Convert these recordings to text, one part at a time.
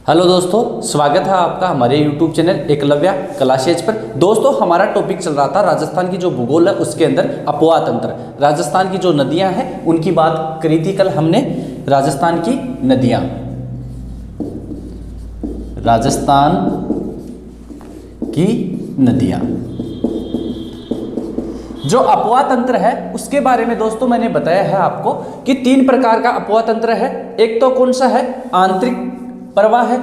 Hello दोस्तों, स्वागत है आपका हमारे YouTube चैनल एकलव्य क्लासेज पर। दोस्तों, हमारा टॉपिक चल रहा था राजस्थान की जो भूगोल है उसके अंदर अपवाह तंत्र। राजस्थान की जो नदियां हैं उनकी बात करी थी कल हमने। राजस्थान की नदियां, राजस्थान की नदियां जो अपवाह तंत्र है उसके बारे में दोस्तों मैंने बताया है आपको कि 3 प्रकार का अपवाह तंत्र है। एक तो कौन सा है, आंतरिक प्रवाह है,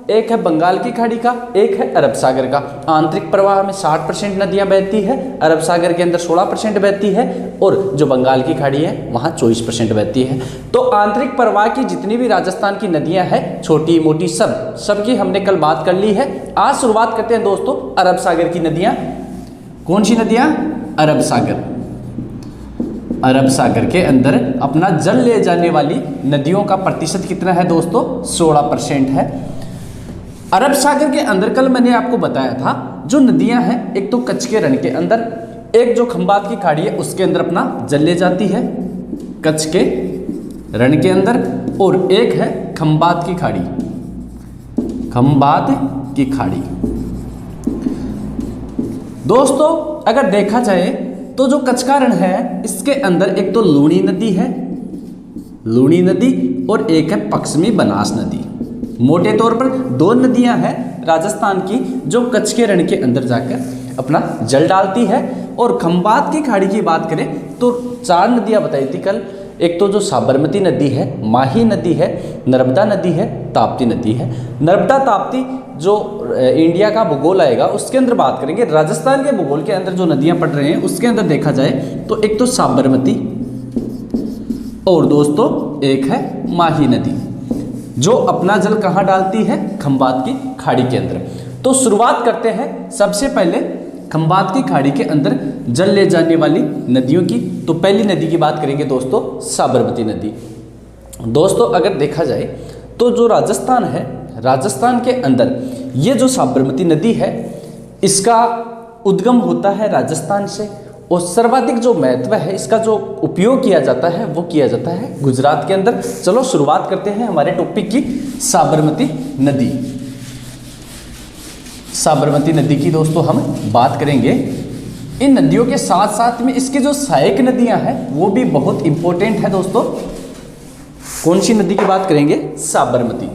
एक है बंगाल की खाड़ी का, एक है अरब सागर का। आंतरिक प्रवाह में 60% नदियां बहती है, अरब सागर के अंदर 16% बहती है और जो बंगाल की खाड़ी है वहां 24% बहती है। तो आंतरिक प्रवाह की जितनी भी राजस्थान की नदियां हैं, छोटी मोटी सब की हमने कल बात कर ली है। आज शुरुआत करते हैं दोस्तों अरब सागर की नदियां। कौन सी नदियां? अरब सागर। अरब सागर के अंदर अपना जल ले जाने वाली नदियों का प्रतिशत कितना है दोस्तों? 16% है। अरब सागर के अंदर कल मैंने आपको बताया था जो नदियां हैं, एक तो कच्छ के रण के अंदर, एक जो खंबात की खाड़ी है उसके अंदर अपना जल ले जाती है कच्छ के रण के अंदर, और एक है खंबात की खाड़ी। खंबात की खाड़ी दोस्तों अगर देखा जाए तो जो कच्छ का रण है इसके अंदर एक तो लूणी नदी है, लूणी नदी, और एक है पश्चिमी बनास नदी। मोटे तौर पर 2 नदियां हैं राजस्थान की जो कच्छ के रण के अंदर जाकर अपना जल डालती है। और खंबात की खाड़ी की बात करें तो 4 नदियां बताई थी कल। एक तो जो साबरमती नदी है, माही नदी है, नर्मदा नदी है, ताप्ती नदी है। नर्मदा ताप्ती जो इंडिया का भूगोल आएगा उसके अंदर बात करेंगे। राजस्थान के भूगोल के अंदर जो नदियां पड़ रहे हैं उसके अंदर देखा जाए तो एक तो साबरमती और दोस्तों एक है माही नदी जो अपना जल कहाँ डालती है? खंबात की खाड़ी के अंदर। तो शुरुआत करते हैं सबसे पहले खंबात की खाड़ी के अंदर जल ले जाने वाली नदियों की। तो पहली नदी की बात करेंगे दोस्तों साबरमती नदी। दोस्तों अगर देखा जाए तो जो राजस्थान है, राजस्थान के अंदर ये जो साबरमती नदी है इसका उद्गम होता है राजस्थान से, और सर्वाधिक जो महत्व है इसका जो उपयोग किया जाता है वो किया जाता है गुजरात के अंदर। चलो शुरुआत करते हैं हमारे टॉपिक की, साबरमती नदी। साबरमती नदी की दोस्तों हम बात करेंगे। इन नदियों के साथ साथ में इसकी जो सहायक नदियां हैं वो भी बहुत इंपॉर्टेंट है दोस्तों। कौन सी नदी की बात करेंगे? साबरमती।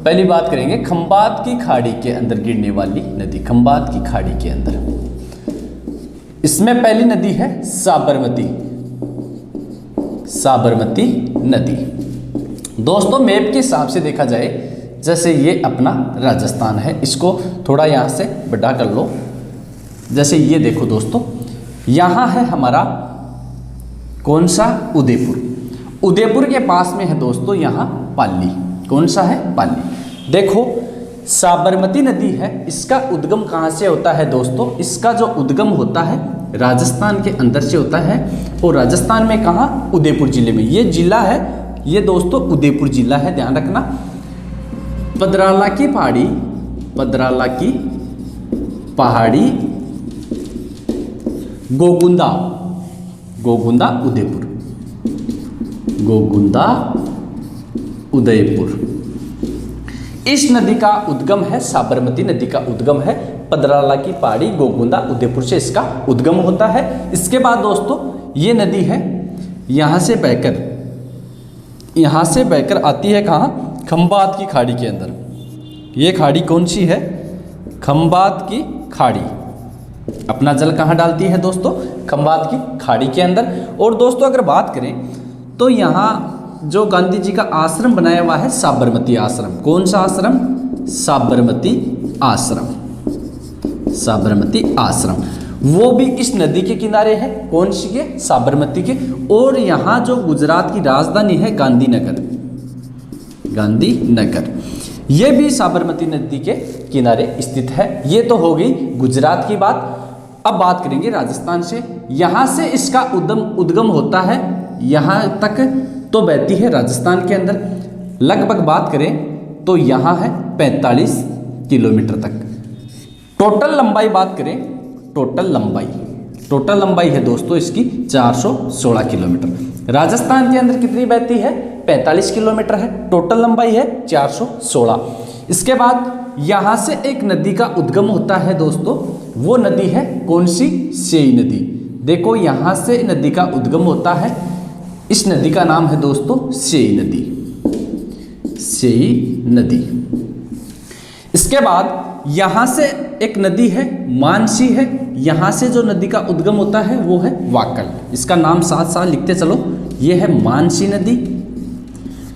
पहली बात करेंगे खंबात की खाड़ी के अंदर गिरने वाली नदी, खंबात की खाड़ी के अंदर। इसमें पहली नदी है साबरमती, साबरमती नदी। दोस्तों मैप के हिसाब से देखा जाए, जैसे ये अपना राजस्थान है, इसको थोड़ा यहाँ से बड़ा कर लो। जैसे ये देखो दोस्तों, यहाँ है हमारा कौन सा? उदयपुर। उदयपुर के पास में है दोस्तों यहाँ पाली। कौन सा है? पाली। देखो साबरमती नदी है, इसका उद्गम कहाँ से होता है दोस्तों? इसका जो उद्गम होता है राजस्थान के अंदर से होता है, और राजस्थान में कहाँ? उदयपुर जिले में। ये जिला है, ये दोस्तों उदयपुर जिला है, ध्यान रखना। पदराला की पहाड़ी, पदराला की पहाड़ी, गोगुंदा, गोगुंदा उदयपुर, गोगुंदा उदयपुर। इस नदी का उद्गम है, साबरमती नदी का उद्गम है पदराला की पहाड़ी, गोगुंदा उदयपुर से इसका उद्गम होता है। इसके बाद दोस्तों ये नदी है यहाँ से बहकर आती है कहाँ? खंबात की खाड़ी के अंदर। ये खाड़ी कौन सी है? खंबात की खाड़ी। अपना जल कहाँ डालती है दोस्तों? खंबात की खाड़ी के अंदर। और दोस्तों अगर बात करें तो यहाँ जो गांधी जी का आश्रम बनाया हुआ है साबरमती आश्रम। कौन सा आश्रम? साबरमती आश्रम, साबरमती आश्रम। वो भी इस नदी के किनारे है। कौन सी के? साबरमती के। और यहाँ जो गुजरात की राजधानी है गांधीनगर, गांधीनगर, ये भी साबरमती नदी के किनारे स्थित है। ये तो हो गई गुजरात की बात। अब बात करेंगे राजस्थान से। यहाँ से इसका उद्गम होता है, यहाँ तक तो बहती है राजस्थान के अंदर। लगभग बात करें तो यहाँ है 45 किलोमीटर तक। टोटल लंबाई बात करें, टोटल लंबाई है दोस्तों इसकी 416 किलोमीटर। राजस्थान के अंदर कितनी बहती है? 45 किलोमीटर है, टोटल लंबाई है 416। इसके बाद यहाँ से एक नदी का उद्गम होता है दोस्तों, वो नदी है कौन सी? सेई नदी। देखो यहाँ से नदी का उद्गम होता है, इस नदी का नाम है दोस्तों सेई नदी, सेई नदी। इसके बाद यहाँ से एक नदी है मानसी है, यहाँ से जो नदी का उद्गम होता है वो है वाकल। इसका नाम साथ साथ लिखते चलो, ये है मानसी नदी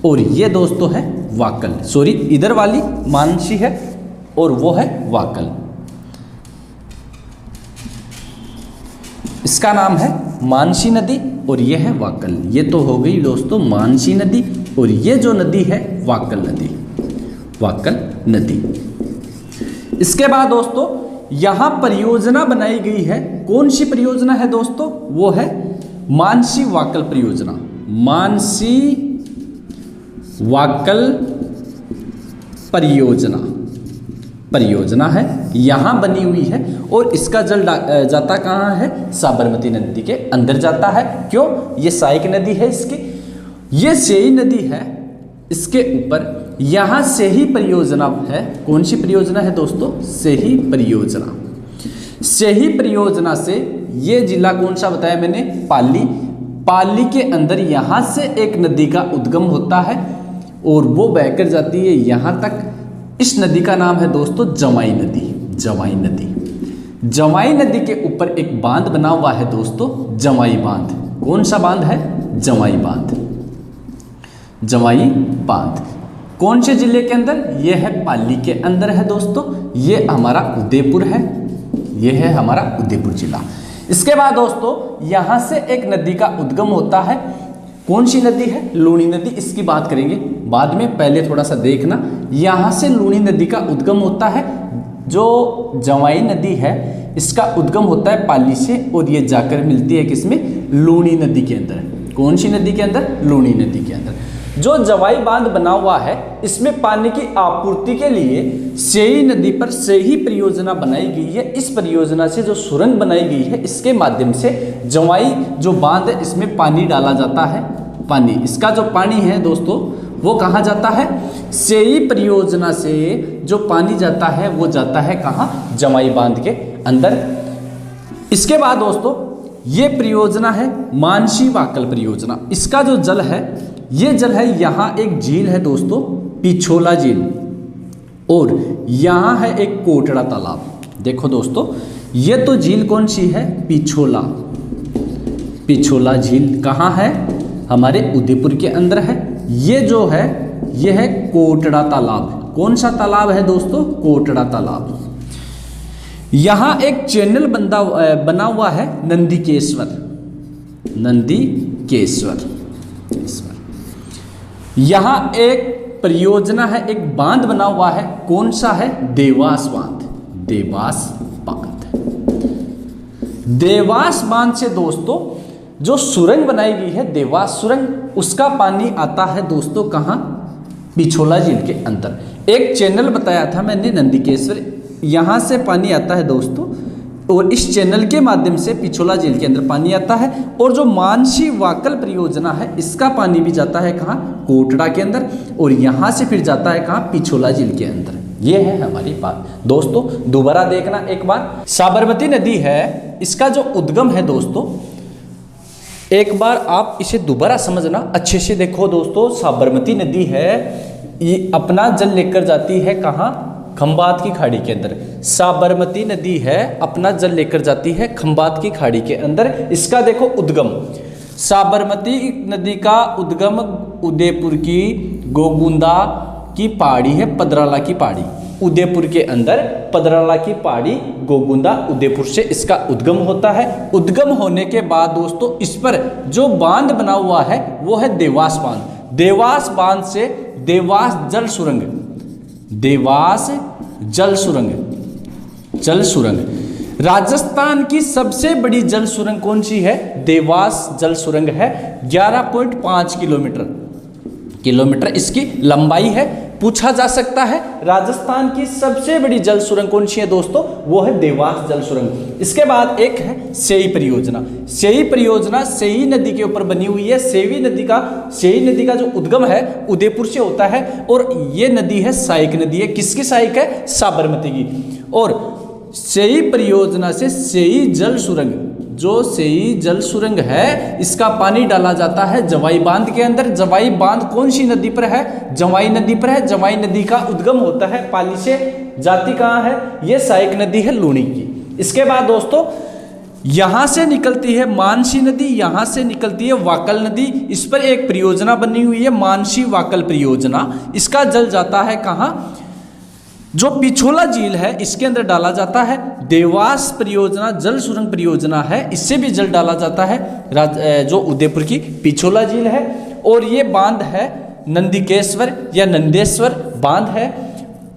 और ये दोस्तों है वाकल। सॉरी, इधर वाली मानसी है और वो है वाकल। इसका नाम है मानसी नदी और ये है वाकल। ये तो हो गई दोस्तों मानसी नदी और ये जो नदी है वाकल नदी, वाकल नदी। इसके बाद दोस्तों यहाँ परियोजना बनाई गई है, कौन सी परियोजना है दोस्तों? वो है मानसी वाकल परियोजना, मानसी वाकल परियोजना, परियोजना है यहाँ बनी हुई है और इसका जल जाता कहाँ है? साबरमती नदी के अंदर जाता है। क्यों? ये सहायक नदी है इसकी, ये सेई नदी है, इसके ऊपर यहाँ से ही परियोजना है। कौन सी परियोजना है दोस्तों? सेही परियोजना। सेही परियोजना से ये जिला कौन सा बताया मैंने? पाली। पाली के अंदर यहाँ से एक नदी का उद्गम होता है और वो बहकर जाती है यहाँ तक। इस नदी का नाम है दोस्तों जवाई नदी, जवाई नदी। जवाई नदी के ऊपर एक बांध बना हुआ है दोस्तों, जवाई बांध। कौन सा बांध है? जवाई बांध, जवाई बांध। कौन से जिले के अंदर? ये है पाली के अंदर है दोस्तों। ये हमारा उदयपुर है, ये है हमारा उदयपुर जिला। इसके बाद दोस्तों यहाँ से एक नदी का उद्गम होता है, कौन सी नदी है? लूणी नदी। इसकी बात करेंगे बाद में, पहले थोड़ा सा देखना। यहाँ से लूणी नदी का उद्गम होता है, जो जवाई नदी है इसका उद्गम होता है पाली से और ये जाकर मिलती है किसमें? लूणी नदी के अंदर। कौन सी नदी के अंदर? लूणी नदी के अंदर। जो जवाई बांध बना हुआ है इसमें पानी की आपूर्ति के लिए सेई नदी पर सेही परियोजना बनाई गई है। इस परियोजना से जो सुरंग बनाई गई है इसके माध्यम से जवाई जो बांध है इसमें पानी डाला जाता है। पानी, इसका जो पानी है दोस्तों वो कहाँ जाता है? सेई परियोजना से जो पानी जाता है वो जाता है कहाँ? जवाई बांध के अंदर। इसके बाद दोस्तों ये परियोजना है मानसी वाकल परियोजना। इसका जो जल है, ये जल है, यहाँ एक झील है दोस्तों पिछोला झील और यहाँ है एक कोटड़ा तालाब। देखो दोस्तों ये तो झील कौन सी है? पिछोला, पिछोला झील कहाँ है? हमारे उदयपुर के अंदर है। ये जो है ये है कोटड़ा तालाब। कौन सा तालाब है दोस्तों? कोटड़ा तालाब। यहाँ एक चैनल बना हुआ है नंदीकेश्वर, नंदीकेश्वर। यहाँ एक परियोजना है, एक बांध बना हुआ है, कौन सा है? देवास बांध, देवास बांध। देवास बांध से दोस्तों जो सुरंग बनाई गई है देवास सुरंग, उसका पानी आता है दोस्तों कहाँ? पिछोला झील के अंदर। एक चैनल बताया था मैंने नंदीकेश्वर, यहाँ से पानी आता है दोस्तों और इस चैनल के माध्यम से पिछोला झील के अंदर पानी आता है। और जो मानसी वाकल परियोजना है इसका पानी भी जाता है कहाँ? कोटड़ा के अंदर और यहाँ से फिर जाता है कहाँ? पिछोला झील के अंदर। ये है हमारी बात दोस्तों। दोबारा देखना एक बार, साबरमती नदी है, इसका जो उद्गम है दोस्तों, एक बार आप इसे दोबारा समझना अच्छे से। देखो दोस्तों साबरमती नदी है, ये अपना जल लेकर जाती है कहाँ? खंबात की खाड़ी के अंदर। साबरमती नदी है अपना जल लेकर जाती है खंबात की खाड़ी के अंदर। इसका देखो उद्गम, साबरमती नदी का उद्गम उदयपुर की गोगुंदा की पहाड़ी है, पदराला की पहाड़ी। उदयपुर के अंदर पदराला की पहाड़ी गोगुंदा उदयपुर से इसका उद्गम होता है। उद्गम होने के बाद दोस्तों इस पर जो बांध बना हुआ है वो है देवास बांध। देवास बांध से देवास जल सुरंग, देवास जल सुरंग, जल सुरंग। राजस्थान की सबसे बड़ी जल सुरंग कौन सी है? देवास जल सुरंग है। 11.5 किलोमीटर इसकी लंबाई है। पूछा जा सकता है। राजस्थान की सबसे बड़ी जल सुरंग कौन सी है दोस्तों? वो है देवास जल सुरंग। इसके बाद एक है सेई परियोजना। सेई परियोजना सेई नदी के ऊपर बनी हुई है। सेई नदी का जो उद्गम है उदयपुर से होता है और ये नदी है सहायक नदी है। किसकी सहायक है? साबरमती की। और सेई परियोजना से सेई जल सुरंग, जो सेई जल सुरंग है, इसका पानी डाला जाता है जवाई बांध के अंदर। जवाई बांध कौन सी नदी पर है? जवाई नदी पर है। जवाई नदी का उद्गम होता है पाली से। जाति कहाँ है? ये सहायक नदी है लूणी की। इसके बाद दोस्तों यहां से निकलती है मानसी नदी, यहां से निकलती है वाकल नदी। इस पर एक परियोजना बनी हुई है मानसी वाकल परियोजना। इसका जल जाता है कहां? जो पिछोला झील है इसके अंदर डाला जाता है। देवास परियोजना जल सुरंग परियोजना है, इससे भी जल डाला जाता है जो उदयपुर की पिछोला झील है। और ये बांध है नंदिकेश्वर या नंदेश्वर बांध है।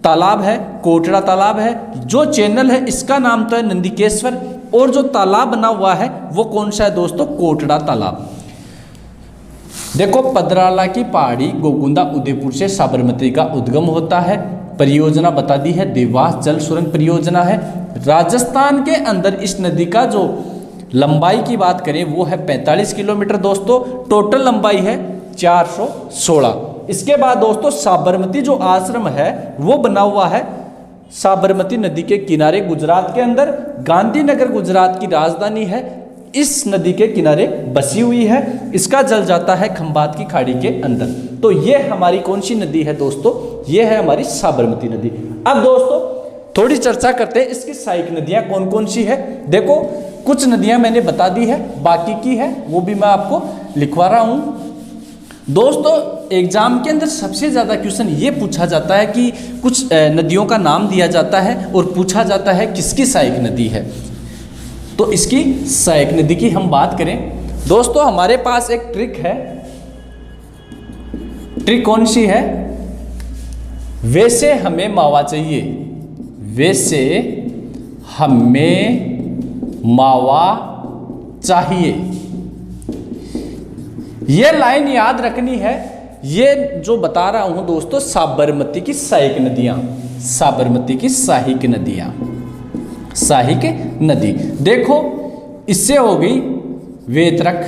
तालाब है कोटड़ा तालाब है। जो चैनल है इसका नाम तो है नंदिकेश्वर और जो तालाब बना हुआ है वो कौन सा है दोस्तों? कोटड़ा तालाब। देखो पदराला की पहाड़ी गोगुंदा उदयपुर से साबरमती का उद्गम होता है। परियोजना बता दी है देवास जल सुरंग परियोजना है। राजस्थान के अंदर इस नदी का जो लंबाई की बात करें वो है 45 किलोमीटर दोस्तों। टोटल लंबाई है 416। इसके बाद दोस्तों साबरमती जो आश्रम है वो बना हुआ है साबरमती नदी के किनारे गुजरात के अंदर। गांधीनगर गुजरात की राजधानी है, इस नदी के किनारे बसी हुई है। इसका जल जाता है खंभात की खाड़ी के अंदर। तो ये हमारी कौन सी नदी है दोस्तों? ये है हमारी साबरमती नदी। अब दोस्तों थोड़ी चर्चा करते हैं इसकी सहायक नदियां कौन कौन सी है। देखो कुछ नदियां मैंने बता दी है, बाकी की है वो भी मैं आपको लिखवा रहा हूं। दोस्तों एग्जाम के अंदर सबसे ज़्यादा क्वेश्चन ये पूछा जाता है कि कुछ नदियों का नाम दिया जाता है और पूछा जाता है किसकी सहायक नदी है। तो इसकी सहायक नदी की हम बात करें दोस्तों, हमारे पास एक ट्रिक है। ट्रिक कौन सी है? वैसे हमें मावा चाहिए, वैसे हमें मावा चाहिए। ये लाइन याद रखनी है। ये जो बता रहा हूं दोस्तों साबरमती की सहायक नदियां, साबरमती की सहायक नदियां, सहायक नदी। देखो इससे हो गई वेतरक।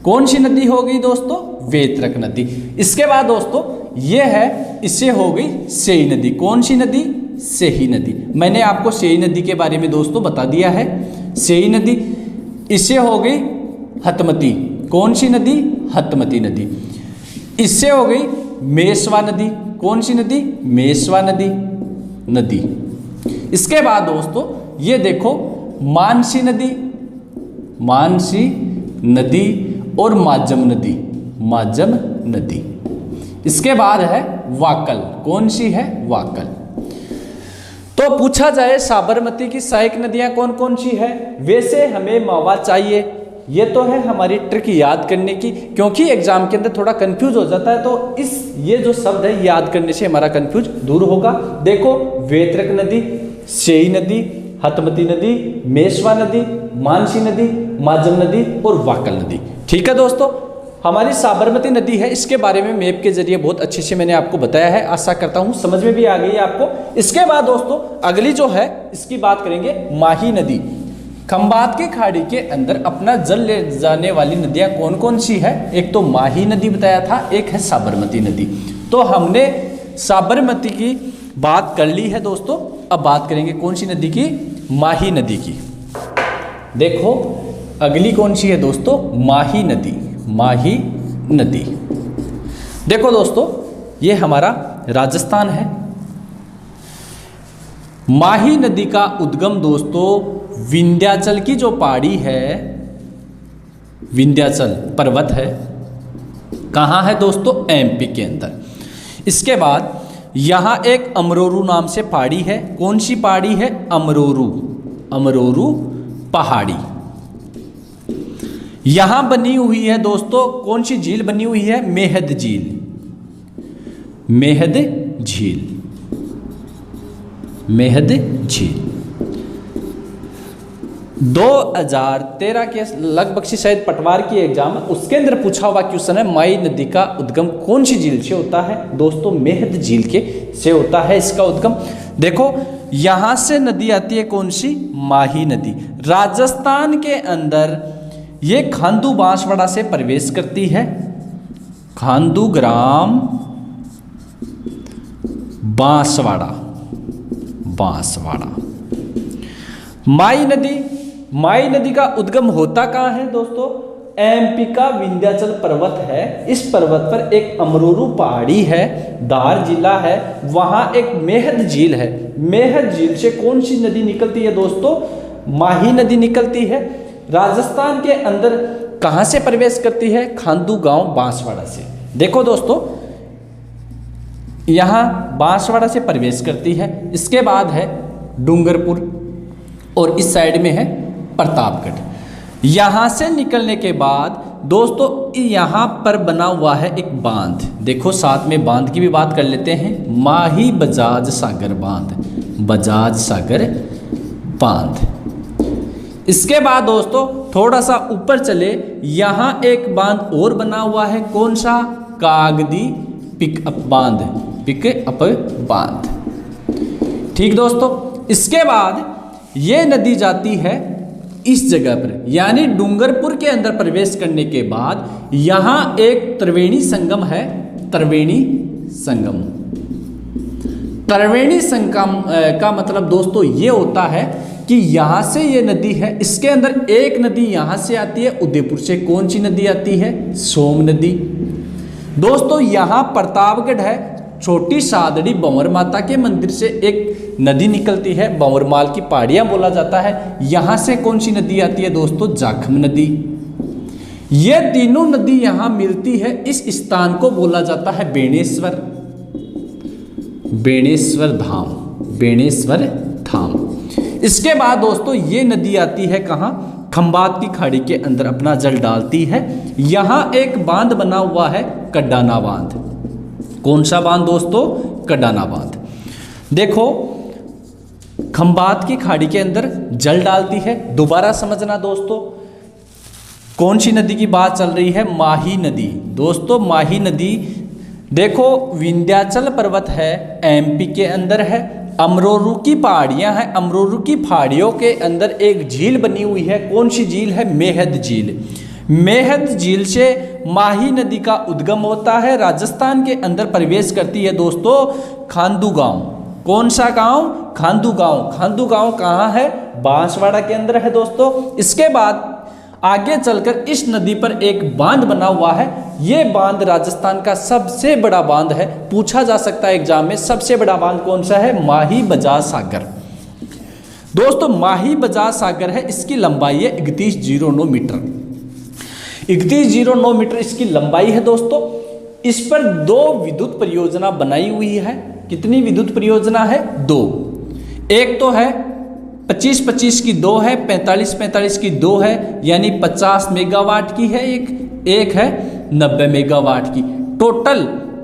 कौन सी नदी हो गई दोस्तों? वेतरक नदी। इसके बाद दोस्तों ये है, इससे हो गई सेई नदी। कौन सी नदी? सेई नदी। मैंने आपको सेई नदी के बारे में दोस्तों बता दिया है। सेई नदी। इससे हो गई हतमती। कौन सी नदी? हतमती नदी। इससे हो गई मेसवा नदी। कौन सी नदी? मेसवा नदी। इसके बाद दोस्तों ये देखो मानसी नदी, मानसी नदी और माजम नदी। इसके बाद है वाकल। कौन सी है? वाकल। तो पूछा जाए साबरमती की सहायक नदियां कौन कौन सी है? वैसे हमें मावा चाहिए, ये तो है हमारी ट्रिक याद करने की, क्योंकि एग्जाम के अंदर थोड़ा कंफ्यूज हो जाता है। तो ये जो शब्द है याद करने से हमारा कंफ्यूज दूर होगा। देखो वेतरक नदी, सेई नदी, हतमती नदी, मेसवा नदी, मानसी नदी, माजम नदी और वाकल नदी। ठीक है दोस्तों, हमारी साबरमती नदी है, इसके बारे में मैप के जरिए बहुत अच्छे से मैंने आपको बताया है। आशा करता हूं समझ में भी आ गई है आपको। इसके बाद दोस्तों अगली जो है इसकी बात करेंगे माही नदी। खंभात की खाड़ी के अंदर अपना जल ले जाने वाली नदियां कौन कौन सी है? एक तो माही नदी बताया था, एक है साबरमती नदी। तो हमने साबरमती की बात कर ली है दोस्तों। अब बात करेंगे कौन सी नदी की? माही नदी की। देखो अगली कौन सी है दोस्तों? माही नदी। माही नदी। देखो दोस्तों ये हमारा राजस्थान है। माही नदी का उद्गम दोस्तों विंध्याचल की जो पहाड़ी है, विंध्याचल पर्वत है, कहाँ है दोस्तों? एमपी के अंदर। इसके बाद यहाँ एक अमरोरू नाम से पहाड़ी है। कौन सी पहाड़ी है? अमरोरू पहाड़ी। यहां बनी हुई है दोस्तों कौन सी झील बनी हुई है? मेहद झील। 2013 के लगभग से शायद पटवार की एग्जाम है, उसके अंदर पूछा हुआ क्वेश्चन है, माई नदी का उद्गम कौन सी झील से होता है? दोस्तों मेहद झील के से होता है इसका उद्गम। देखो यहां से नदी आती है कौन सी? माही नदी। राजस्थान के अंदर ये खांडू बांसवाड़ा से प्रवेश करती है, खांडू ग्राम बांसवाड़ा, बांसवाड़ा। माई नदी का उद्गम होता कहाँ है दोस्तों? एमपी का विंध्याचल पर्वत है, इस पर्वत पर एक अमरूरू पहाड़ी है, धार जिला है, वहां एक मेहद झील है। मेहद झील से कौन सी नदी निकलती है दोस्तों? माही नदी निकलती है। राजस्थान के अंदर कहां से प्रवेश करती है? खांडू गांव बांसवाड़ा से। देखो दोस्तों यहां बांसवाड़ा से प्रवेश करती है, इसके बाद है डूंगरपुर और इस साइड में है प्रतापगढ़। यहां से निकलने के बाद दोस्तों यहां पर बना हुआ है एक बांध। देखो साथ में बांध की भी बात कर लेते हैं, माही बजाज सागर बांध, बजाज सागर बांध। इसके बाद दोस्तों थोड़ा सा ऊपर चले, यहां एक बांध और बना हुआ है, कौन सा? कागदी पिकअप बांध, पिकअप बांध। ठीक दोस्तों, इसके बाद ये नदी जाती है इस जगह पर, यानी डूंगरपुर के अंदर प्रवेश करने के बाद यहां एक त्रिवेणी संगम है, त्रिवेणी संगम। त्रिवेणी संगम का मतलब दोस्तों ये होता है कि यहां से ये नदी है, इसके अंदर एक नदी यहां से आती है उदयपुर से। कौन सी नदी आती है? सोम नदी। दोस्तों यहां प्रतापगढ़ है, छोटी सादड़ी बंवर माता के मंदिर से एक नदी निकलती है, बंवरमाल की पहाड़ियां बोला जाता है। यहां से कौन सी नदी आती है दोस्तों? जाखम नदी। ये तीनों नदी यहां मिलती है, इस स्थान को बोला जाता है बेणेश्वर, बेणेश्वर धाम, बेणेश्वर धाम। इसके बाद दोस्तों ये नदी आती है कहां? खंबात की खाड़ी के अंदर अपना जल डालती है। यहां एक बांध बना हुआ है, कड्डाना बांध। कौन सा बांध दोस्तों? कड्डाना बांध। देखो खंबात की खाड़ी के अंदर जल डालती है। दोबारा समझना दोस्तों, कौन सी नदी की बात चल रही है? माही नदी। दोस्तों माही नदी देखो विंध्याचल पर्वत है, एमपी के अंदर है, अमरोरू की पहाड़ियां हैं, अमरोरू की पहाड़ियों के अंदर एक झील बनी हुई है। कौन सी झील है? मेहद झील। मेहद झील से माही नदी का उद्गम होता है, राजस्थान के अंदर प्रवेश करती है दोस्तों खांडू गांव। कौन सा गांव? खांडू गांव। खांडू गांव कहाँ है? बांसवाड़ा के अंदर है दोस्तों। इसके बाद आगे चलकर इस नदी पर एक बांध बना हुआ है। ये बांध राजस्थान का सबसे बड़ा बांध है, पूछा जा सकता है एग्जाम में, सबसे बड़ा बांध कौन सा है? माही बजाज सागर। दोस्तों माही बजाज सागर है, इसकी लंबाई है 3109 मीटर, 3109 मीटर इसकी लंबाई है दोस्तों। इस पर 2 विद्युत परियोजना बनाई हुई है। कितनी विद्युत परियोजना है? 2। एक तो है 25-25 की 2 है, 45-45 की 2 है, यानी 50 मेगावाट की है एक है 90 मेगावाट की।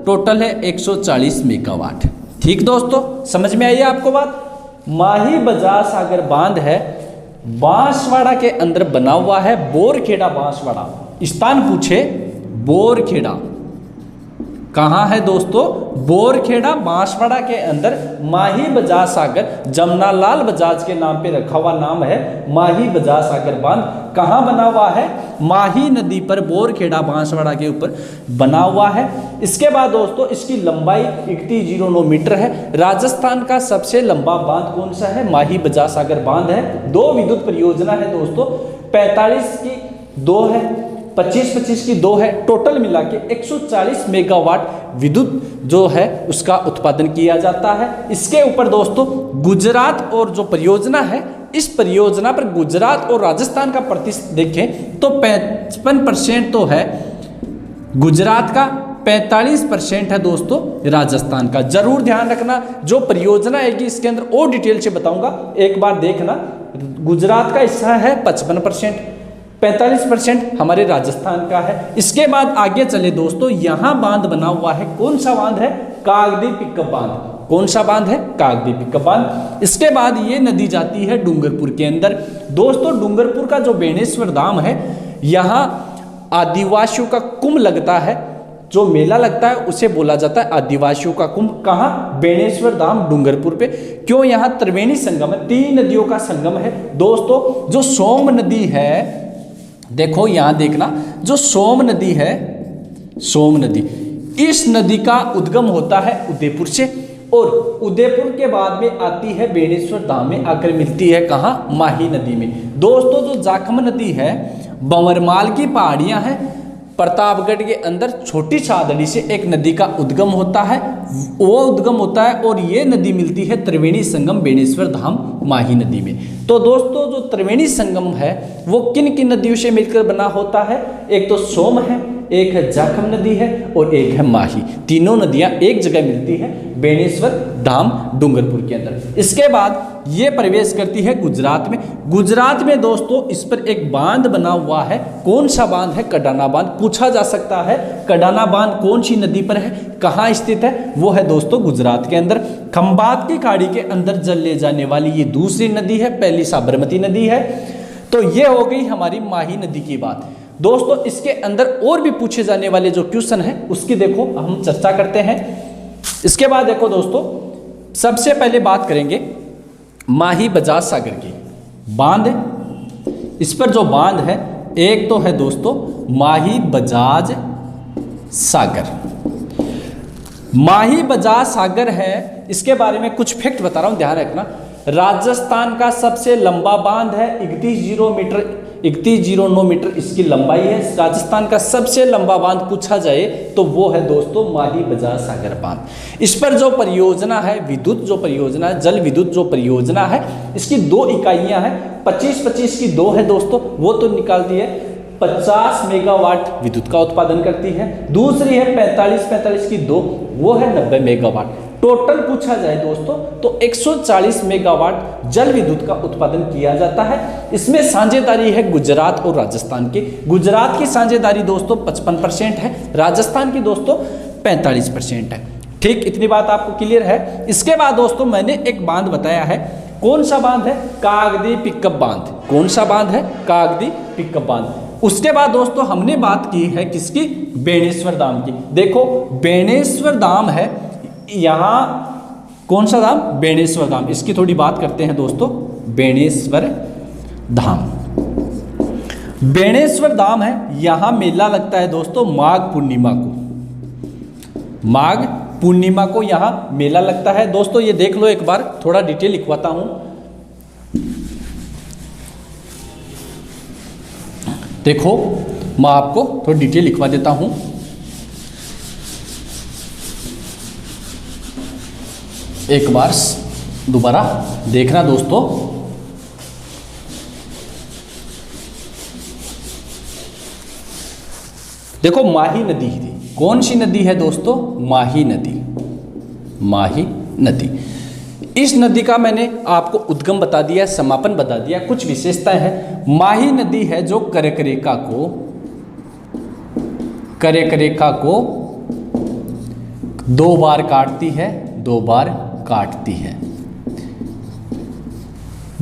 टोटल है 140 मेगावाट। ठीक दोस्तों, समझ में आई है आपको बात? माही बजाज सागर बांध है, बांसवाड़ा के अंदर बना हुआ है, बोरखेड़ा बांसवाड़ा। स्थान पूछे बोरखेड़ा कहाँ है दोस्तों? बोरखेड़ा बांसवाड़ा के अंदर माही बजाज सागर, जमनालाल बजाज के नाम पे रखा हुआ नाम है माही बजाज सागर बांध। कहाँ बना हुआ है? माही नदी पर, बोरखेड़ा बांसवाड़ा के ऊपर बना हुआ है। इसके बाद दोस्तों इसकी लंबाई 3109 मीटर है। राजस्थान का सबसे लंबा बांध कौन सा है? माही बजाज सागर बांध है। 2 विद्युत परियोजना है दोस्तों, 45 की 2 है, 25-25 की 2 है, टोटल मिला के 140 मेगावाट विद्युत जो है उसका उत्पादन किया जाता है। इसके ऊपर दोस्तों गुजरात और जो परियोजना है, इस परियोजना पर गुजरात और राजस्थान का प्रतिशत देखें तो 55% तो है गुजरात का, 45% है दोस्तों राजस्थान का। जरूर ध्यान रखना, जो परियोजना आएगी इसके अंदर और डिटेल से बताऊंगा, एक बार देखना। गुजरात का हिस्सा है 55%, 45% हमारे राजस्थान का है। इसके बाद आगे चले दोस्तों, यहां बांध बना हुआ है, कौन सा बांध है? कागदी पिकअप बांध। कौन सा बांध है? कागदी पिकअप बांध। इसके बाद ये नदी जाती है डूंगरपुर के अंदर। दोस्तों डूंगरपुर का जो बेणेश्वर धाम है, यहाँ आदिवासियों का कुंभ लगता है, जो मेला लगता है उसे बोला जाता है आदिवासियों का कुंभ। कहाँ? बेणेश्वर धाम डूंगरपुर पे। क्यों? यहाँ त्रिवेणी संगम है, 3 नदियों का संगम है। दोस्तों जो सोम नदी है, देखो यहां देखना, जो सोम नदी है, सोम नदी, इस नदी का उद्गम होता है उदयपुर से, और उदयपुर के बाद में आती है बेणेश्वर धाम में आकर मिलती है कहाँ? माही नदी में। दोस्तों जो जाखम नदी है, बंवरमाल की पहाड़ियां हैं, प्रतापगढ़ के अंदर छोटी छादड़ी से एक नदी का उद्गम होता है, वो उद्गम होता है और ये नदी मिलती है त्रिवेणी संगम बेणेश्वर धाम माही नदी में। तो दोस्तों जो त्रिवेणी संगम है वो किन किन नदियों से मिलकर बना होता है? एक तो सोम है, एक है जाखम नदी है और एक है माही। तीनों नदियां एक जगह मिलती है बेणेश्वर धाम डूंगरपुर के अंदर। इसके बाद ये प्रवेश करती है गुजरात में। गुजरात में दोस्तों इस पर एक बांध बना हुआ है। कौन सा बांध है? कडाना बांध। पूछा जा सकता है कडाना बांध कौन सी नदी पर है, कहाँ स्थित है? वो है दोस्तों गुजरात के अंदर। खंबात की खाड़ी के अंदर जल ले जाने वाली ये दूसरी नदी है, पहली साबरमती नदी है। तो ये हो गई हमारी माही नदी की बात। दोस्तों इसके अंदर और भी पूछे जाने वाले जो क्वेश्चन है उसकी देखो हम चर्चा करते हैं। इसके बाद देखो दोस्तों, सबसे पहले बात करेंगे माही बजाज सागर की बांध। इस पर जो बांध है, एक तो है दोस्तों माही बजाज सागर। माही बजाज सागर है, इसके बारे में कुछ फैक्ट बता रहा हूं, ध्यान रखना। राजस्थान का सबसे लंबा बांध है, 3109 मीटर इसकी लंबाई है। राजस्थान का सबसे लंबा बांध पूछा जाए तो वो है दोस्तों माही बजाज सागर बांध। इस पर जो परियोजना है, विद्युत जो परियोजना है, जल विद्युत जो परियोजना है, इसकी 2 इकाइयां हैं। 25-25 की 2 है दोस्तों, वो तो निकालती है 50 मेगावाट विद्युत का उत्पादन करती है। दूसरी है 45-45 की 2, वो है 90 मेगावाट। टोटल पूछा जाए दोस्तों तो 140 मेगावाट जल विद्युत का उत्पादन किया जाता है। इसमें साझेदारी है गुजरात और राजस्थान की। गुजरात की साझेदारी दोस्तों 55% है, राजस्थान की दोस्तों 45% है। ठीक, इतनी बात आपको क्लियर है। इसके बाद दोस्तों मैंने एक बांध बताया है। कौन सा बांध है? कागदी पिकअप बांध। कौन सा बांध है? कागदी पिकअप बांध। उसके बाद दोस्तों हमने बात की है किसकी? बेणेश्वर धाम की। देखो बेणेश्वर धाम है, यहाँ कौन सा धाम? बेणेश्वर धाम। इसकी थोड़ी बात करते हैं दोस्तों। बेणेश्वर धाम, बेणेश्वर धाम है, यहां मेला लगता है दोस्तों माघ पूर्णिमा को। माघ पूर्णिमा को यहां मेला लगता है दोस्तों। ये देख लो एक बार, थोड़ा डिटेल लिखवाता हूं। देखो मैं आपको थोड़ी डिटेल लिखवा देता हूं। एक बार दोबारा देखना दोस्तों। देखो माही नदी थी। कौन सी नदी है दोस्तों? माही नदी। माही नदी, इस नदी का मैंने आपको उद्गम बता दिया, समापन बता दिया, कुछ विशेषताएं हैं। माही नदी है जो कर्करेखा को 2 बार काटती है, 2 बार काटती है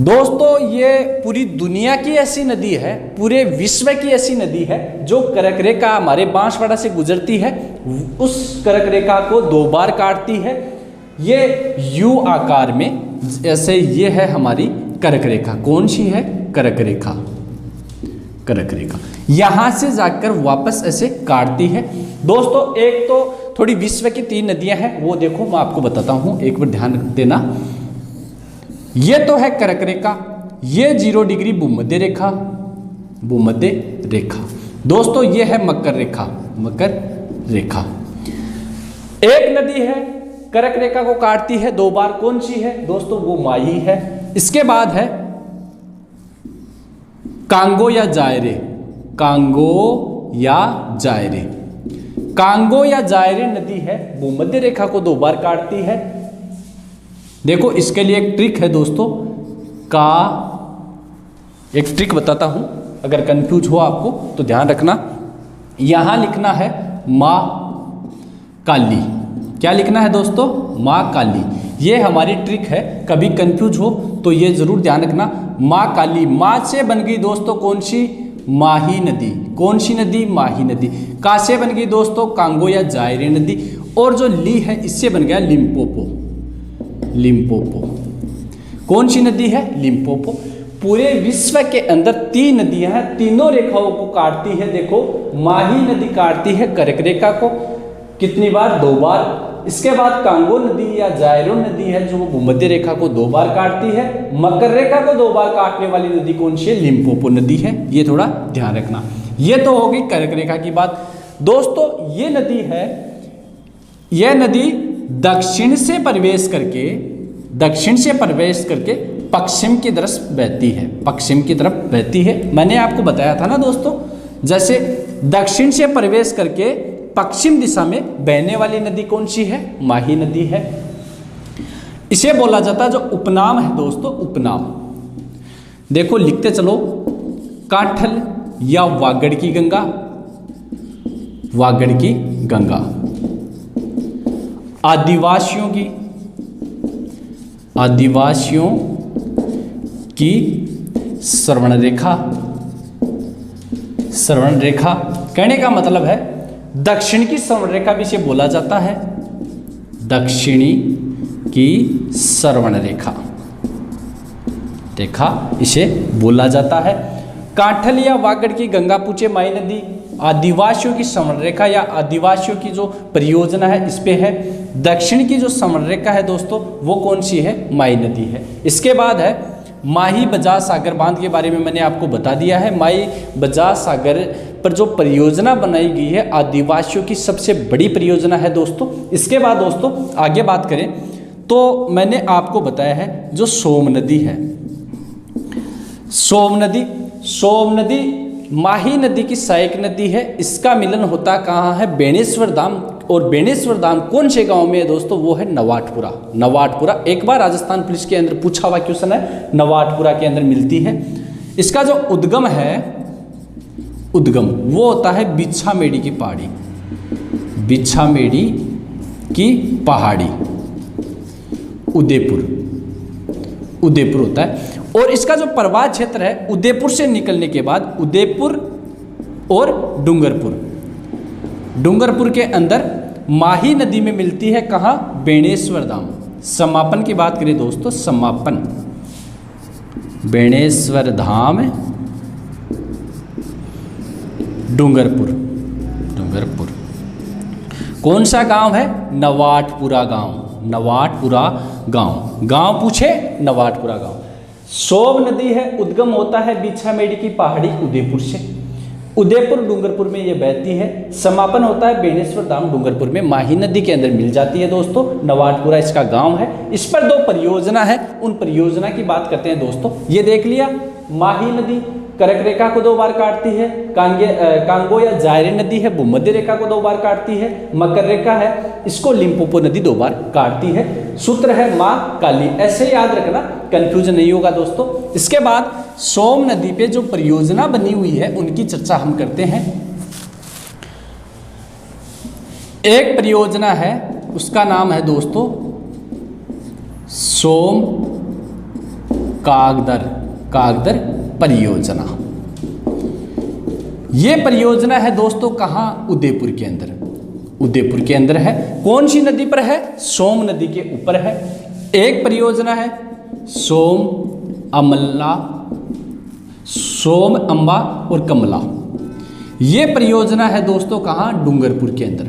दोस्तों। ये पूरी दुनिया की ऐसी नदी है, पूरे विश्व की ऐसी नदी है जो कर्करेखा हमारे बांसवाड़ा से गुजरती है, उस कर्करेखा को 2 बार काटती है। ये यू आकार में, जैसे ये है हमारी कर्करेखा। कौन सी है? कर्करेखा। कर्करेखा यहां से जाकर वापस ऐसे काटती है दोस्तों। एक तो थोड़ी विश्व की 3 नदियां हैं, वो देखो मैं आपको बताता हूं, एक बार ध्यान देना। ये तो है कर्करेखा, ये 0 डिग्री भूमध्य रेखा, भूमध्य रेखा दोस्तों। ये है मकर रेखा, मकर रेखा। एक नदी है कर्करेखा को काटती है 2 बार, कौन सी है दोस्तों? वो माही है। इसके बाद है कांगो या जायरे। कांगो या जायरे, कांगो या जायरे नदी है, भूमध्य रेखा को 2 बार काटती है। देखो इसके लिए एक ट्रिक है दोस्तों, एक ट्रिक बताता हूं, अगर कंफ्यूज हो आपको तो ध्यान रखना। यहां लिखना है मां काली, क्या लिखना है दोस्तों? माँ काली। ये हमारी ट्रिक है, कभी कंफ्यूज हो तो ये जरूर ध्यान रखना। माँ काली, माँ से बन गई दोस्तों कौन सी? माही नदी। कौन सी नदी? माही नदी। का से बन गई दोस्तों? कांगो या जायरे नदी। और जो ली है इससे बन गया लिम्पोपो। लिम्पोपो कौन सी नदी है? लिम्पोपो। पूरे विश्व के अंदर 3 नदियां हैं, तीनों रेखाओं को काटती है। देखो, माही नदी काटती है कर्क रेखा को, कितनी बार? 2 बार। इसके बाद कांगो नदी या जायरो नदी है जो भूमध्य रेखा को 2 बार काटती है। मकर रेखा को 2 बार काटने वाली नदी कौन सी है? लिम्पोपो नदी है। ये थोड़ा ध्यान रखना। ये तो होगी कर्क रेखा की बात। दोस्तों ये नदी है, यह नदी दक्षिण से प्रवेश करके पश्चिम की तरफ बहती है। पश्चिम की तरफ बहती है। मैंने आपको बताया था ना दोस्तों, जैसे दक्षिण से प्रवेश करके पश्चिम दिशा में बहने वाली नदी कौन सी है? माही नदी है। इसे बोला जाता है जो उपनाम है दोस्तों, उपनाम। देखो लिखते चलो, कांठल या वागड़ की गंगा। वागड़ की गंगा। आदिवासियों की श्रवण रेखा। श्रवण रेखा कहने का मतलब है दक्षिण की श्रवण रेखा भी इसे बोला जाता है। दक्षिणी की श्रवण रेखा इसे बोला जाता है। कांठल या वागड़ की गंगा पूछे माई नदी। आदिवासियों की श्रवण रेखा या आदिवासियों की जो परियोजना है इस पे है। दक्षिण की जो श्रवण रेखा है दोस्तों वो कौन सी है? माई नदी है। इसके बाद है माही बजाज सागर बांध के बारे में मैंने आपको बता दिया है। माही बजाज सागर पर जो परियोजना बनाई गई है आदिवासियों की सबसे बड़ी परियोजना है दोस्तों। इसके बाद दोस्तों आगे बात करें तो मैंने आपको बताया है जो सोम नदी है। सोम नदी माही नदी की सहायक नदी है। इसका मिलन होता कहाँ है? बेणेश्वर धाम। और बेणेश्वर धाम कौन से गांव में है दोस्तों? वो है नवाटपुरा। नवाटपुरा एक बार राजस्थान पुलिस के अंदर पूछा हुआ क्वेश्चन है, नवाटपुरा के अंदर मिलती है। इसका जो उद्गम है, वो होता है बिच्छामेड़ी की पहाड़ी। बिच्छामेड़ी की पहाड़ी उदयपुर होता है। और इसका जो प्रवाह क्षेत्र है उदयपुर से निकलने के बाद उदयपुर और डूंगरपुर के अंदर माही नदी में मिलती है। कहाँ? बेणेश्वर धाम। समापन की बात करें दोस्तों, समापन बेणेश्वर धाम डूंगरपुर। कौन सा गांव है? नवाटपुरा गांव पूछे, नवाटपुरा गांव। सोम नदी है, उद्गम होता है बिच्छामेड़ी की पहाड़ी उदयपुर से। उदयपुर डूंगरपुर में ये बहती है। समापन होता है बेणेश्वर धाम डूंगरपुर में, माही नदी के अंदर मिल जाती है दोस्तों। नवाटपुरा इसका गांव है। इस पर 2 परियोजना है, उन परियोजना की बात करते हैं दोस्तों। ये देख लिया, माही नदी कर्क रेखा को 2 बार काटती है। कांगो या जायरे नदी है, भूमध्य रेखा को 2 बार काटती है। मकर रेखा है, इसको लिम्पोपो नदी 2 बार काटती है। सूत्र है माँ काली। ऐसे याद रखना, कंफ्यूजन नहीं होगा दोस्तों। इसके बाद सोम नदी पे जो परियोजना बनी हुई है उनकी चर्चा हम करते हैं। एक परियोजना है, उसका नाम है दोस्तों सोम कागदर परियोजना। ये परियोजना है दोस्तों कहाँ? उदयपुर के अंदर है। कौन सी नदी पर है? सोम नदी के ऊपर है। एक परियोजना है सोम अम्बा और कमला। ये परियोजना है दोस्तों कहाँ? डूंगरपुर के अंदर।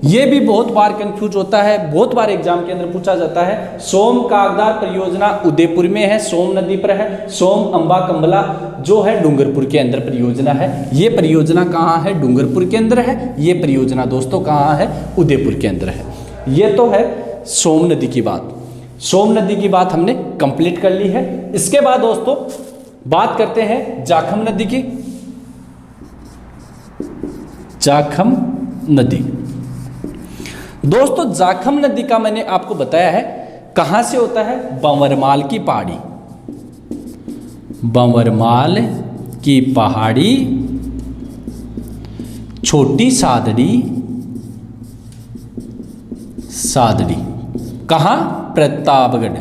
ये भी बहुत बार कंफ्यूज होता है, बहुत बार एग्जाम के अंदर पूछा जाता है। सोम कागदार परियोजना उदयपुर में है, सोम नदी पर है। सोम अम्बा कमला जो है डूंगरपुर के अंदर परियोजना है। ये परियोजना कहाँ है? डूंगरपुर के अंदर है। ये परियोजना दोस्तों कहाँ है? उदयपुर के अंदर है। ये तो है सोम नदी की बात। सोम नदी की बात हमने कंप्लीट कर ली है। इसके बाद दोस्तों बात करते हैं जाखम नदी की। जाखम नदी दोस्तों, जाखम नदी का मैंने आपको बताया है कहां से होता है? बंवरमाल की पहाड़ी। बंवरमाल की पहाड़ी, छोटी सादड़ी सादड़ी। कहाँ? प्रतापगढ़।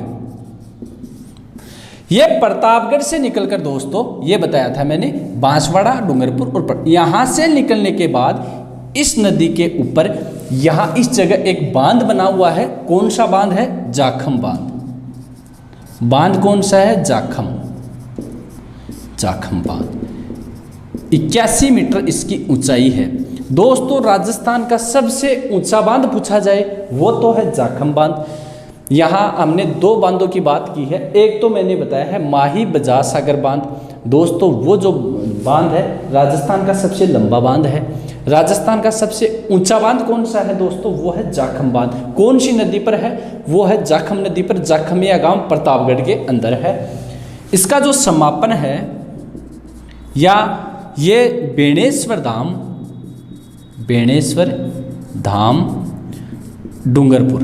ये प्रतापगढ़ से निकलकर दोस्तों, ये बताया था मैंने, बांसवाड़ा, डूंगरपुर और यहाँ से निकलने के बाद इस नदी के ऊपर यहाँ इस जगह एक बांध बना हुआ है। कौन सा बांध है? जाखम बांध। बांध कौन सा है? जाखम। जाखम बांध 81 मीटर इसकी ऊंचाई है। दोस्तों राजस्थान का सबसे ऊंचा बांध पूछा जाए वो तो है जाखम बांध। यहाँ हमने 2 बांधों की बात की है। एक तो मैंने बताया है माही बजाज सागर बांध। दोस्तों वो जो बांध है राजस्थान का सबसे लंबा बांध है। राजस्थान का सबसे ऊंचा बांध कौन सा है दोस्तों? वो है जाखम बांध। कौन सी नदी पर है? वो है जाखम नदी पर। जाखमिया गांव प्रतापगढ़ के अंदर है। इसका जो समापन है या ये बेणेश्वर धाम डूंगरपुर।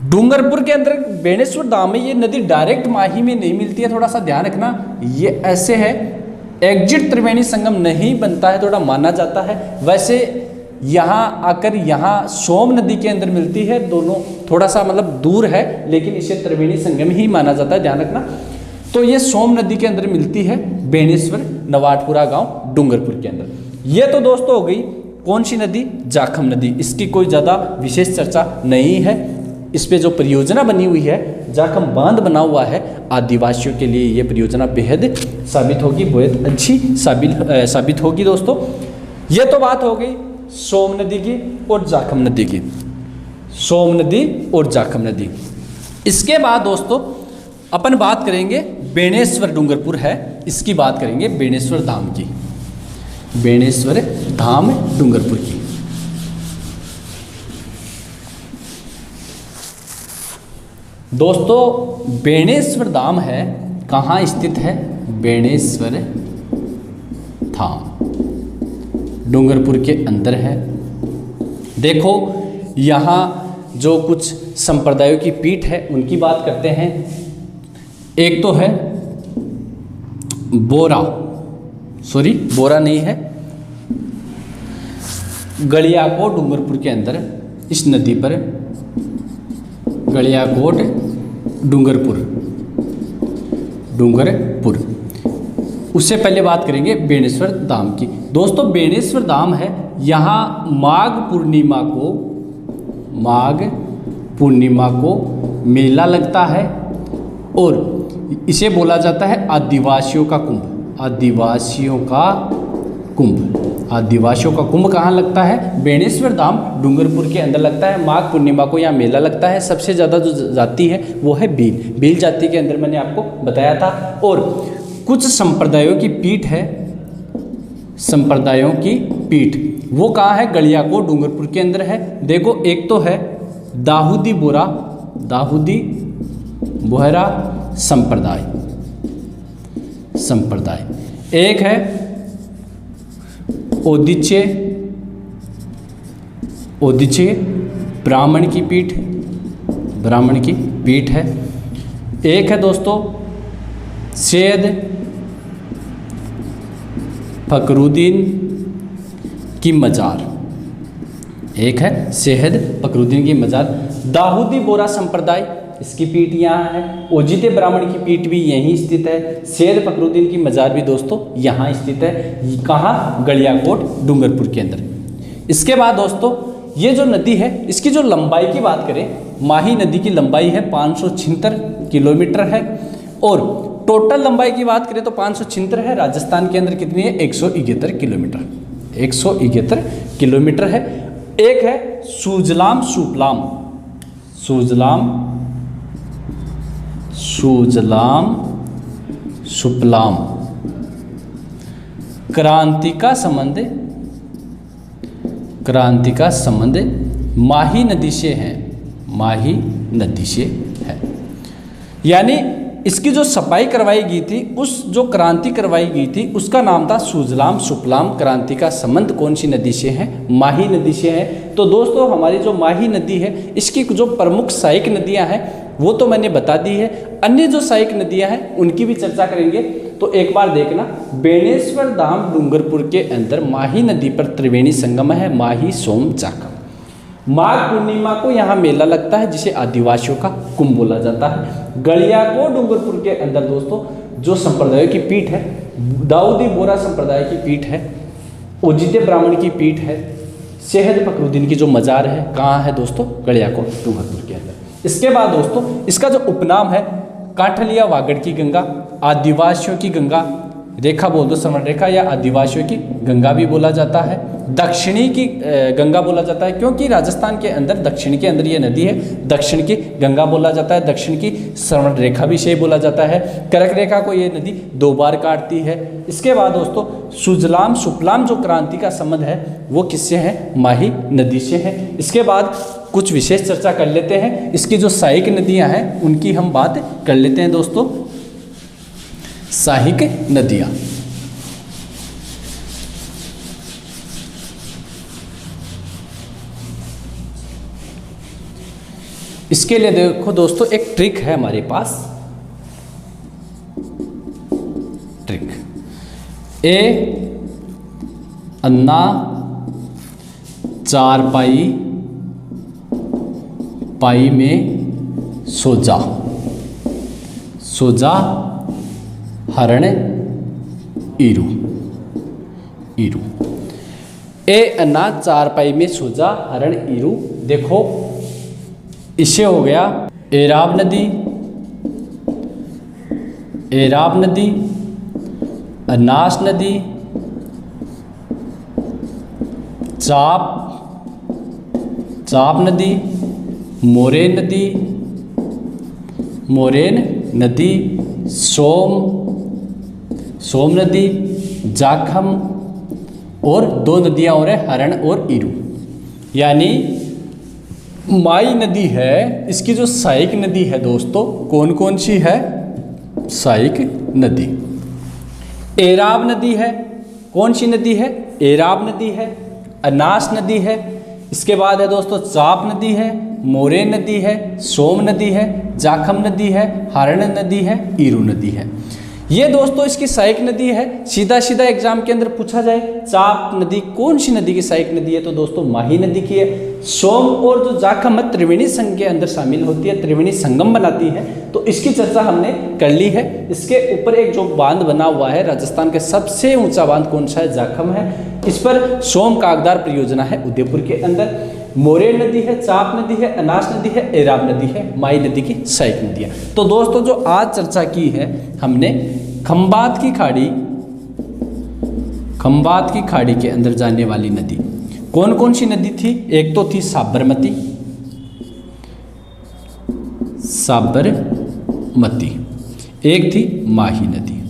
डूंगरपुर के अंदर बेणेश्वर धाम में ये नदी डायरेक्ट माही में नहीं मिलती है, थोड़ा सा ध्यान रखना। ये ऐसे है, एग्जिट त्रिवेणी संगम नहीं बनता है, थोड़ा माना जाता है। वैसे यहाँ आकर यहाँ सोम नदी के अंदर मिलती है। दोनों थोड़ा सा मतलब दूर है, लेकिन इसे त्रिवेणी संगम ही माना जाता है, ध्यान रखना। तो ये सोम नदी के अंदर मिलती है, बेणेश्वर नवाटपुरा गांव डूंगरपुर के अंदर। ये तो दोस्तों हो गई कौन सी नदी? जाखम नदी। इसकी कोई ज़्यादा विशेष चर्चा नहीं है। इस पे जो परियोजना बनी हुई है, जाखम बांध बना हुआ है, आदिवासियों के लिए ये परियोजना बेहद साबित होगी, बहुत अच्छी साबित होगी दोस्तों। ये तो बात हो गई सोम नदी की और जाखम नदी की। सोम नदी और जाखम नदी। इसके बाद दोस्तों अपन बात करेंगे बेणेश्वर डूंगरपुर है, इसकी बात करेंगे बेणेश्वर धाम की। बेणेश्वर धाम डूंगरपुर की। दोस्तों बेणेश्वर धाम है, कहाँ स्थित है? बेणेश्वर धाम डूंगरपुर के अंदर है। देखो यहाँ जो कुछ संप्रदायों की पीठ है उनकी बात करते हैं। एक तो है बोरा नहीं है, गलियाकोट डूंगरपुर के अंदर इस नदी पर, गलियाकोट डूंगरपुर। उससे पहले बात करेंगे बेणेश्वर धाम की। दोस्तों बेणेश्वर धाम है, यहाँ माघ पूर्णिमा को मेला लगता है और इसे बोला जाता है आदिवासियों का कुंभ। आदिवासियों का कुंभ कहाँ लगता है? बेणेश्वर धाम डूंगरपुर के अंदर लगता है। माघ पूर्णिमा को यहाँ मेला लगता है। सबसे ज़्यादा जो जाति है वो है भील जाति के अंदर मैंने आपको बताया था। और कुछ संप्रदायों की पीठ है, संप्रदायों की पीठ वो कहाँ है? गलियाकोट डूंगरपुर के अंदर है। देखो एक तो है दाऊदी बोहरा संप्रदाय, एक है ओदिचे ब्राह्मण की पीठ है। एक है दोस्तों सैयद फकरुद्दीन की मजार, दाऊदी बोरा संप्रदाय इसकी पीठ यहाँ है। ओजिते ब्राह्मण की पीठ भी यहीं स्थित है। सैयद फकरुद्दीन की मजार भी दोस्तों यहाँ स्थित है। कहाँ? गलियाकोट डूंगरपुर के अंदर। इसके बाद दोस्तों ये जो नदी है इसकी जो लंबाई की बात करें, माही नदी की लंबाई है 576 किलोमीटर है। और टोटल लंबाई की बात करें तो 576 है। राजस्थान के अंदर कितनी है? 171 किलोमीटर है। एक है सूजलाम सुपलाम क्रांति का संबंध माही नदी से है। यानी इसकी जो सफाई करवाई गई थी, उस जो क्रांति करवाई गई थी उसका नाम था सुजलाम सुपलाम। क्रांति का संबंध कौन सी नदी से है? माही नदी से है। तो दोस्तों हमारी जो माही नदी है इसकी जो प्रमुख सहायक नदियां हैं वो तो मैंने बता दी है। अन्य जो सहायक नदियां हैं उनकी भी चर्चा करेंगे। तो एक बार देखना, बेणेश्वर धाम डूंगरपुर के अंदर माही नदी पर त्रिवेणी संगम है, माही सोम जाखम। माघ पूर्णिमा को यहाँ मेला लगता है जिसे आदिवासियों का कुंभ बोला जाता है। गलियाकोट डूंगरपुर के अंदर दोस्तों जो संप्रदायों की पीठ है, दाऊदी बोरा संप्रदाय की पीठ है, उजिते ब्राह्मण की पीठ है, शहद फखरुद्दीन की जो मजार है, कहाँ है दोस्तों? गलियाकोट डूंगरपुर के अंदर। इसके बाद दोस्तों इसका जो उपनाम है काठलिया वागड़ की गंगा, आदिवासियों की गंगा, रेखा बोल दो श्रवण रेखा, या आदिवासियों की गंगा भी बोला जाता है, दक्षिणी की गंगा बोला जाता है क्योंकि राजस्थान के अंदर दक्षिण के अंदर ये नदी है, दक्षिण की गंगा बोला जाता है, दक्षिण की श्रवण रेखा भी से बोला जाता है। कर्क रेखा को ये नदी 2 बार काटती है। इसके बाद दोस्तों सुजलाम सुफलाम जो क्रांति का संबंध है वो किससे है? माही नदी से है। इसके बाद कुछ विशेष चर्चा कर लेते हैं, इसकी जो सहायक नदियाँ हैं उनकी हम बात कर लेते हैं दोस्तों। सहायक नदियाँ, इसके लिए देखो दोस्तों एक ट्रिक है हमारे पास। ट्रिक ए अन्ना चारपाई पाई में सोजा, सोजा हरण ईरू, ईरू। ए अन्ना चारपाई में सोजा हरण ईरू। देखो इससे हो गया एराब नदी, एराब नदी, अनास नदी, चाप, चाप नदी, मोरेन नदी, मोरेन नदी, सोम, सोम नदी, जाखम, और 2 नदियाँ और है हरण और ईरू। यानी माई नदी है, इसकी जो सहायक नदी है दोस्तों कौन कौन सी है? सहायक नदी एराब नदी है। कौन सी नदी है? एराब नदी है, अनास नदी है, इसके बाद है दोस्तों चाप नदी है, मोरेन नदी है, सोम नदी है, जाखम नदी है, हरण नदी है, ईरू नदी है। ये दोस्तों इसकी सहायक नदी है। सीधा सीधा एग्जाम के अंदर पूछा जाए चाप नदी कौन सी नदी की सहायक नदी है तो दोस्तों माही नदी की है। सोम और जो जाखम है त्रिवेणी संघ के अंदर शामिल होती है, त्रिवेणी संगम बनाती है, तो इसकी चर्चा हमने कर ली है। इसके ऊपर एक जो बांध बना हुआ है राजस्थान के सबसे ऊंचा बांध कौन सा है? जाखम है। इस पर सोम कागदार परियोजना है उदयपुर के अंदर। मोरेन नदी है, चाप नदी है, अनास नदी है, एराब नदी है, माई नदी की सहायक नदियाँ। तो दोस्तों जो आज चर्चा की है हमने खंबात की खाड़ी, खंबात की खाड़ी के अंदर जाने वाली नदी कौन कौन सी नदी थी? एक तो थी साबरमती, साबरमती, एक थी माही नदी,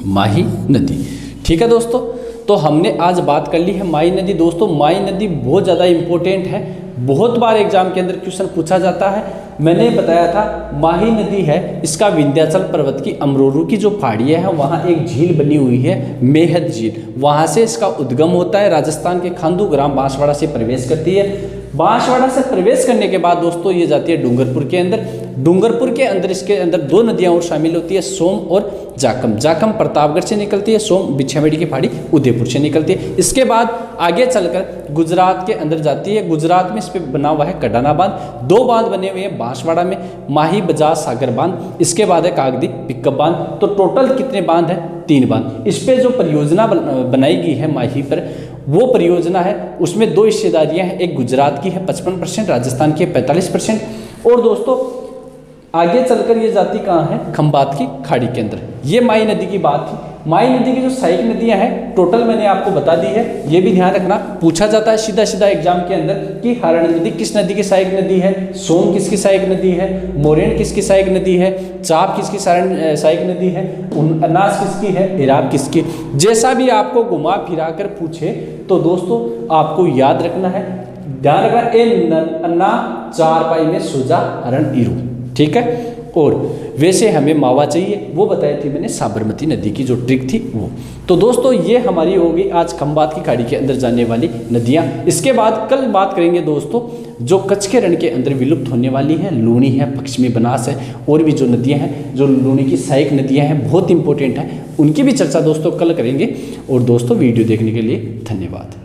माही नदी। ठीक है दोस्तों, तो हमने आज बात कर ली है माई नदी। दोस्तों माई नदी बहुत ज़्यादा इम्पोर्टेंट है, बहुत बार एग्जाम के अंदर क्वेश्चन पूछा जाता है। मैंने बताया था माही नदी है, इसका विंध्याचल पर्वत की अमरोरू की जो पहाड़ियाँ है वहाँ एक झील बनी हुई है मेहद झील, वहाँ से इसका उद्गम होता है, राजस्थान के खांडू ग्राम बांसवाड़ा से प्रवेश करती है। बांसवाड़ा से प्रवेश करने के बाद दोस्तों ये जाती है डूंगरपुर के अंदर। डूंगरपुर के अंदर इसके अंदर 2 नदियाँ और शामिल होती है, सोम और जाखम। जाखम प्रतापगढ़ से निकलती है, सोम बिछावेड़ी की पहाड़ी उदयपुर से निकलती है। इसके बाद आगे चलकर गुजरात के अंदर जाती है। गुजरात में इस पर बना हुआ है कडाना बांध। 2 बांध बने हुए हैं बांसवाड़ा में, माही बजाज सागर बांध, इसके बाद है कागदी पिकअप बांध। तो टोटल कितने बांध है? 3 बांध। इस पे जो परियोजना बनाई गई है माही पर, वो परियोजना है उसमें 2 हिस्सेदारियाँ हैं। एक गुजरात की है 55%, राजस्थान की है 45%। और दोस्तों आगे चलकर ये जाती कहाँ है? खंबात की खाड़ी के अंदर। ये माई नदी की बात थी। माई नदी की जो सहायक नदियाँ हैं टोटल मैंने आपको बता दी है। ये भी ध्यान रखना, पूछा जाता है सीधा सीधा एग्जाम के अंदर कि हरण नदी किस नदी की सहायक नदी है, सोम किसकी सहायक नदी है, मोरेन किसकी सहायक नदी है, चाप किसकी सहायक नदी है, अनास किसकी है, एराब किसकी। जैसा भी आपको घुमा फिरा कर पूछे तो दोस्तों आपको याद रखना है, ध्यान रखना, ए अन्ना चारपाई में सुजा हरण ईरू। ठीक है। और वैसे हमें मावा चाहिए, वो बताई थी मैंने साबरमती नदी की जो ट्रिक थी वो। तो दोस्तों ये हमारी होगी आज खंबात की खाड़ी के अंदर जाने वाली नदियाँ। इसके बाद कल बात करेंगे दोस्तों जो कच्छ के रण के अंदर विलुप्त होने वाली है, लूणी है, पश्चिमी बनास है, और भी जो नदियाँ हैं जो लूणी की सहायक नदियाँ हैं बहुत इंपॉर्टेंट हैं, उनकी भी चर्चा दोस्तों कल करेंगे। और दोस्तों वीडियो देखने के लिए धन्यवाद।